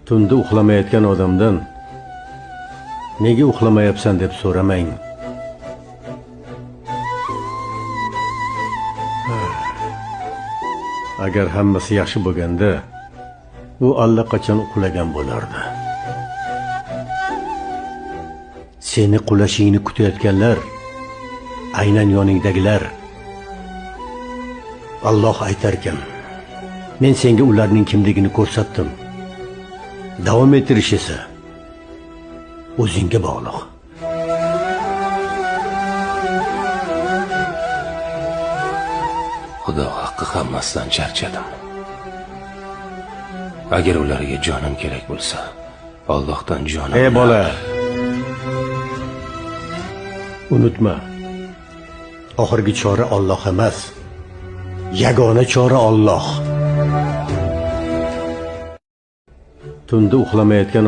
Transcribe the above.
Tunda uxlamayotgan odamdan nega uxlamayapsan deb so'ramang. Agar hammasi yaxshi bo'lganda, u allaqachon uxlagan bo'lardi. Seni qulashingni kutayotganlar aynan yoningdagilar. Alloh aytarkan, men senga ularning kimligini ko'rsatdim. Davom ettirish esa o'zingga bog'liq. Xudo haqqi hammasidan charchadim. Agar ularga jonim kerak bo'lsa, Allohdan jonim. Ey bola, unutma. Oxirgi chora Alloh emas, yagona chora Alloh. Tunda uxlamayotgan